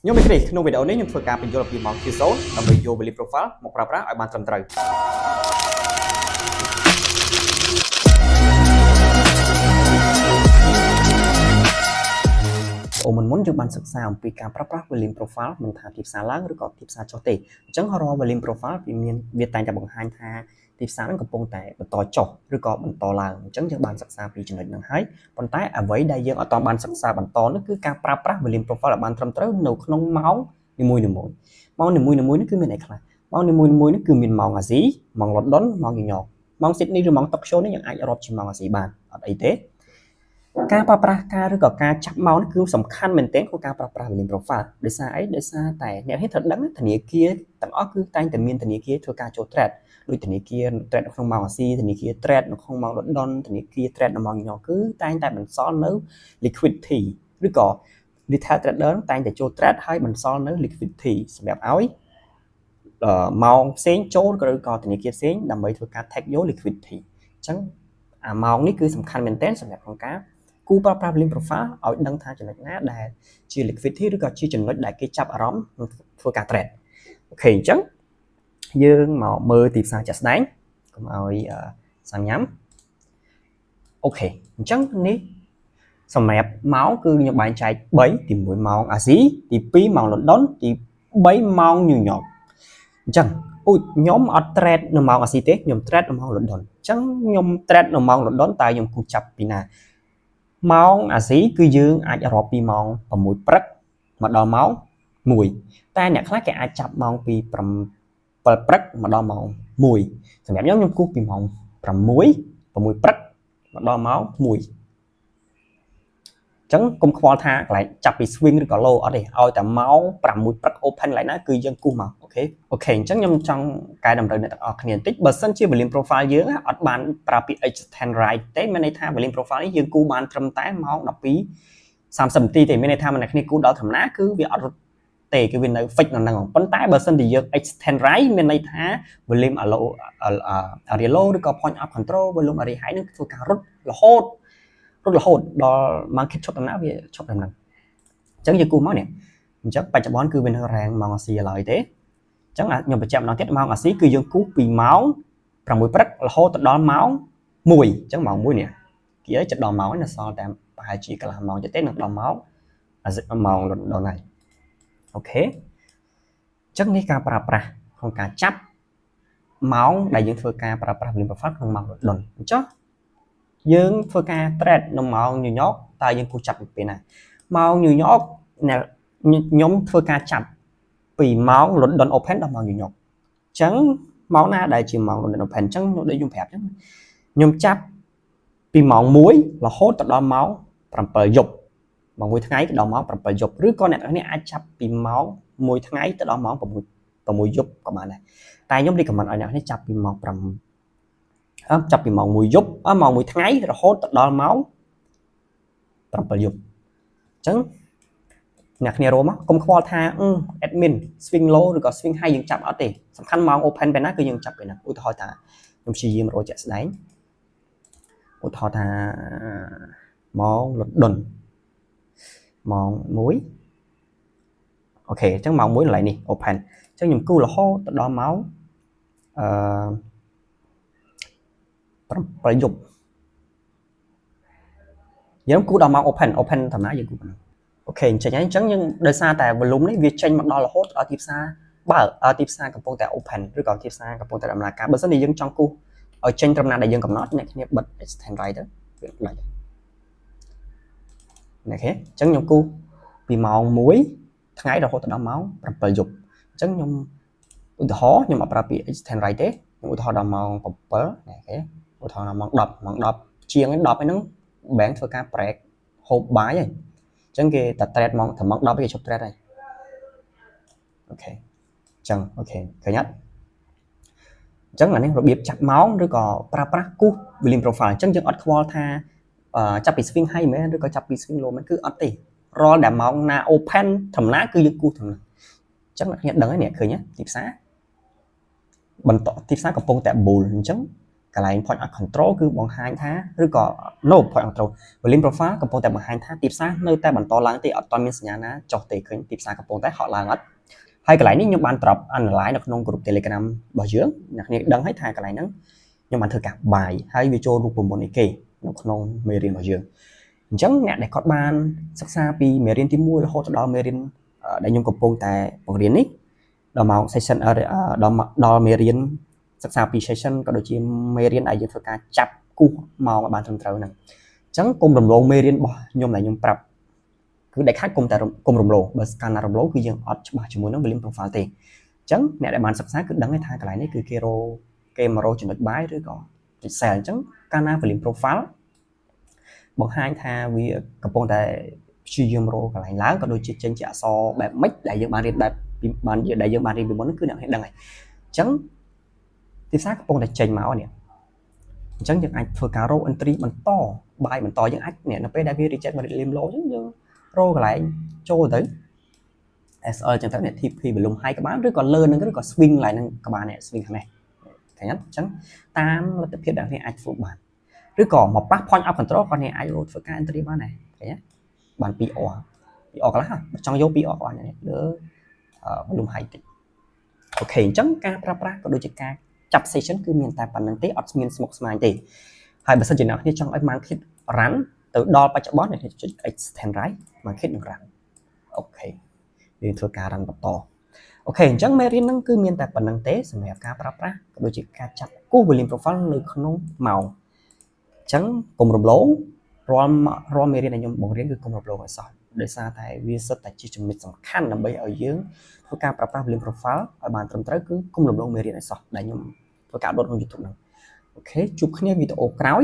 ខ្ញុំមាននេះក្នុងវីដេអូនេះខ្ញុំធ្វើការបញ្យល់ពីម៉ោង Q0 ដើម្បីយក value profile មកប្រើប្រាស់ឲ្យបានត្រឹមត្រូវមុនយើងបានសិក្សាអំពីការប្រើប្រាស់ value profile មិនថាទីផ្សារឡើងឬក៏ទីផ្សារចុះទេអញ្ចឹងរាល់ value profile វាតែងតែបង្ហាញថាទីផ្សារហ្នឹងកំពុងតែបន្តចុះឬក៏បន្តឡើងអញ្ចឹងយើងបានសិក្សាពីចំណុចហ្នឹងហើយប៉ុន្តែអ្វីដែលយើងអត់ទាន់បានសិក្សាបន្តនោះគឺការប្រើប្រាស់ value profile ឲ្យបានត្រឹមត្រូវនៅក្នុងម៉ោងនីមួយៗម៉ោងនីមួយៗនេះគឺមានអីខ្លះម៉ោងនីមួយៗនេះគឺមានម៉ោងអាស៊ីម៉ោង London ម៉ោង New York ម៉ោង Sydney ឬម៉ោង Tokyo នេះយើងអាចរាប់ជាម៉ោងអាស៊ីបានអត់អីទេការប្រើប្រាស់ការឬក៏ការចាប់ម៉ោងនេះគឺសំខាន់មែនទែនក្នុងការប្រើប្រាស់ value profile ដោយសារអីដោយសារតែអ្នកនេះត្រូវដឹងធនាគារទាំងអស់គឺតែងតែមានធនាគារធ្វើការចូល trade ដូចធនាគារ trade នៅក្នុងម៉ោងអាស៊ីធនាគារ trade នៅក្នុងម៉ោង London ធនាគារ trade នៅម៉ោង New York គឺតែងតែបន្សល់នៅ liquidity ឬក៏ retail trader តែងតែចូល trade ហើយបន្សល់នៅ liquidity សម្រាប់ឲ្យម៉ោងផ្សេងចូលឬក៏ធនាគារផ្សេងដើម្បីធ្វើការ take យក liquidity អញ្ចឹងអាម៉ោងនេះគឺសំខាន់មែនទែនសម្រាប់ក្នុងការគូប្រើប្រាស់ value profile ឲ្យដឹងថាចំណុចណាដែលជា liquidity ឬក៏ជាចំណុចដែលគេចាប់អារម្មណ៍ធ្វើការ trade អូខេអញ្ចឹងយើងមកមើលទីផ្សារចាក់ស្ដែងកុំឲ្យសាំញ៉ាំអូខេអញ្ចឹងនេះសម្រាប់ម៉ោងគឺខ្ញុំបែងចែក3ទី1ម៉ោងអាស៊ីទី2ម៉ោង London ទី3ម៉ោង New York អញ្ចឹងខ្ញុំអត់ trade នៅម៉ោងអាស៊ីទេខ្ញុំ trade នៅម៉ោង London អញ្ចឹងខ្ញុំ trade នៅម៉ោង London តើខ្ញុំគូចាប់ពីណាម៉ោងអាស៊ីគឺយើងអាចរាប់ពីម៉ោង6ព្រឹកមកដល់ម៉ោង1តែអ្នកខ្លះគេអាចចាប់ម៉ោងពី7ព្រឹកមកដល់ម៉ោង1សម្រាប់ខ្ញុំគូសពីម៉ោង6ព្រឹកមកដល់ម៉ោង1ចឹងកុំខ្វល់ថាកន្លែងចាប់ពី swing ឬក៏ low អត់ទេឲ្យតែម៉ោង6ព្រឹក open កន្លែងណាគឺយើងគូសមកអូខេអញ្ចឹងខ្ញុំចង់កែតម្រូវអ្នកទាំងអស់គ្នាបន្តិចបើសិនជា volume profile យើងអត់បានប្រើពាក្យ extend right ទេមានន័យថា volume profile នេះយើងគូសបានត្រឹមតែម៉ោង12:30 នាទីទេមានន័យថាអ្នកគ្នាគូសដល់ធម្មតាគឺវាអត់រត់ទេគឺវានៅ fix នៅហ្នឹងប៉ុន្តែបើសិនជាយើង extend right មានន័យថា volume area low ឬក៏ point up control volume area high នឹងធ្វើការរត់រហូតដល់ market ឈប់ដំណើរវាឈប់ដំណើរអញ្ចឹងយើងគូសមកនេះអញ្ចឹងបច្ចុប្បន្នគឺវានៅ rank ម៉ោងអាស៊ីឡើយទេអញ្ចឹងខ្ញុំបញ្ជាក់ម្ដងទៀតម៉ោងអាស៊ីគឺយើងគូសពីម៉ោង6ព្រឹករហូតដល់ម៉ោង1អញ្ចឹងម៉ោង1នេះគេឲ្យចិត្តដល់ម៉ោងហើយនៅសល់តែប្រហែលជាកន្លះម៉ោងទៀតទេនឹងដល់ម៉ោងLondon ហើយអូខេអញ្ចឹងនេះការប្រើប្រាស់ក្នុងការចាប់ម៉ោងដែលយើងធ្វើការប្រើប្រាស់ volume profile ក្នុងម៉ោង London អញ្ចឹងយើងធ្វើការ trade នៅម៉ោង New York តើយើងគូចាប់ពីពេលណាម៉ោង New York ខ្ញុំធ្វើការចាប់ពីម៉ោង London Open ដល់ម៉ោង New York អញ្ចឹងម៉ោងណាដែលជាម៉ោង London Open អញ្ចឹងដូចខ្ញុំប្រាប់អញ្ចឹងខ្ញុំចាប់ពីម៉ោង1រហូតដល់ម៉ោង7យប់ម៉ោង1ថ្ងៃដល់ម៉ោង7យប់ឬក៏អ្នកនរអាចចាប់ពីម៉ោង1ថ្ងៃទៅដល់ម៉ោង6យប់ក៏បានដែរតែខ្ញុំរៀបកំណត់ឲ្យអ្នកនេះចាប់ពីម៉ោងចាប់ពីម៉ោង1យប់ម៉ោង1ថ្ងៃរហូតដល់ម៉ោង7យប់អញ្ចឹងអ្នកគ្នារួមមកកុំខ្វល់ថា admin swing low ឬក៏ swing high យើងចាប់អត់ទេសំខាន់ម៉ោង open ពេលណាគឺយើងចាប់ពេលណាឧទាហរណ៍ថាខ្ញុំព្យាយាមរកជាក់ស្ដែងឧទាហរណ៍ថាម៉ោង London ម៉ោង1អូខេអញ្ចឹងម៉ោង1កន្លែងនេះ open អញ្ចឹងខ្ញុំគូរហូតដល់ម៉ោង7យប់យើងគូដល់ម៉ោង open ធម្មតាយើងគូប៉ុណ្ណឹងអូខេអញ្ចឹងយើងដោយសារតែ volume នេះវាចេញមកដល់រហូតដល់ទីផ្សារបើទីផ្សារកំពុងតែ open ឬក៏ទីផ្សារកំពុងតែដំណើរការបើសិនជាយើងចង់គូសឲ្យចេញត្រឹមណាដែលយើងកំណត់អ្នកគ្នាបិទ extend right ទៅវាដាច់អ្នកគ្នាអញ្ចឹងខ្ញុំគូសពីម៉ោង1ថ្ងៃរហូតដល់ម៉ោង7យប់អញ្ចឹងខ្ញុំឧទាហរណ៍ខ្ញុំអត់ប្រើពាក្យ extend right ទេខ្ញុំឧទាហរណ៍ដល់ម៉ោង7អ្នកគេឧទាហរណ៍ដល់ម៉ោង10ជាង10ហ្នឹង bank ធ្វើការ break ហូបបាយហើយអញ្ចឹងគេតែ trade ម៉ោង10គេឈប់ trade ហើយអូខេអញ្ចឹងអូខេឃើញអត់អញ្ចឹងអានេះរបៀបចាប់ម៉ោងឬក៏ប្រើប្រាស់គូស volume profile អញ្ចឹងយើងអត់ខ្វល់ថាចាប់ពី swing high មែនឬក៏ចាប់ពី swing low មែនគឺអត់ទេរាល់ដែលម៉ោងណា open ធម្មតាគឺយើងគូសធម្មតាអញ្ចឹងអ្នកគ្នាដឹងហើយនេះឃើញទីផ្សារបន្តទីផ្សារកំពុងតែ bull អញ្ចឹង កន្លែង point of control គឺបង្ហាញថាឬក៏ no point of control volume profile កំពុងតែបង្ហាញថាទីផ្សារនៅតែបន្តឡើងទេអត់ទាន់មានសញ្ញាណាចុះទេឃើញទីផ្សារកំពុងតែហក់ឡើងអត់ហើយកន្លែងនេះខ្ញុំបាន drop analyze នៅក្នុង group Telegram របស់យើងអ្នកគ្នាដឹងហើយថាកន្លែងហ្នឹងខ្ញុំបានធ្វើការ buy ហើយវាចូលរូបមន្តអីគេនៅក្នុងមេរៀនរបស់យើងអញ្ចឹងអ្នកដែលគាត់បានសិក្សាពីមេរៀនទី1រហូតដល់មេរៀនដែលខ្ញុំកំពុងតែបង្រៀននេះដល់ម៉ោង session ដល់មេរៀនសិក្សាពី session ក៏ដូចជាមេរៀនដែលយើងធ្វើការចាប់គូសម៉ោងឲ្យបានត្រឹមត្រូវហ្នឹងអញ្ចឹងគុំរំលងមេរៀនរបស់ខ្ញុំដែលខ្ញុំប្រាប់គឺដែលខាត់គុំតែគុំរំលងបើកាលណារំលងគឺយើងអត់ច្បាស់ជាមួយនឹង volume profile ទេអញ្ចឹងអ្នកដែលបានសិក្សាគឺដឹងថាកន្លែងនេះគឺគេមករកចំណុច buy ឬក៏ចំណុច sell អញ្ចឹងកាលណា volume profile បង្ហាញថាវាកំពុងតែព្យាយាមរកកន្លែងឡើងក៏ដូចជាចេញជាអក្សរបែបម៉េចដែលយើងបានរៀនបែបដែលយើងបានរៀនពីមុនគឺអ្នកដឹងហើយអញ្ចឹងទីផ្សារកំពុងតែចេញមកនេះអញ្ចឹងយើងអាចធ្វើការ row entry បន្ត buy បន្តយើងអាចនេះនៅពេលដែលវា reject មក lim low អញ្ចឹងយើង row កន្លែងចូលទៅ SL អញ្ចឹងទៅ TP volume high ក៏បានឬក៏លើនឹងឬក៏ swing ឡើងនឹងក៏បាន swing ខាងនេះឃើញអត់អញ្ចឹងតាមលទ្ធភាពដែលអ្នកអាចធ្វើបានឬក៏មកប៉ះ point of control ក៏អ្នកអាច row ធ្វើការ entry បានដែរឃើញទេបាន 2R 2R កន្លះចង់យក 2R កន្លះនេះលើ volume high តិចអូខេអញ្ចឹងការប្រើប្រាស់ក៏ដូចជាការចាប់ session គឺមានតែប៉ុណ្្នឹងទេអត់មានស្មុគស្មាញទេហើយបើសិនជាអ្នកគ្នាចង់ឲ្យ market run ទៅដល់បច្ចុប្បន្នអ្នកចុច extend right market នឹង run អូខេយើងធ្វើការ run បន្តអូខេអញ្ចឹងមេរៀនហ្នឹងគឺមានតែប៉ុណ្្នឹងទេសម្រាប់ការប្រើប្រាស់ក៏ដូចជាការចាប់គូ volume profile នៅក្នុងម៉ោងអញ្ចឹងកុំរំលងរាល់មេរៀនដែលខ្ញុំបង្រៀនគឺកុំរំលងឲ្យសោះដោយសារតែវាសុទ្ធតែជាចំណុចសំខាន់ដើម្បីឲ្យយើងធ្វើការប្រើប្រាស់ volume profile ឲ្យបានត្រឹមត្រូវគឺកុំរំលងមេរៀនឲ្យសោះដែលខ្ញុំធ្វើការដោតក្នុង YouTube ហ្នឹងអូខេជួបគ្នាវីដេអូក្រោយ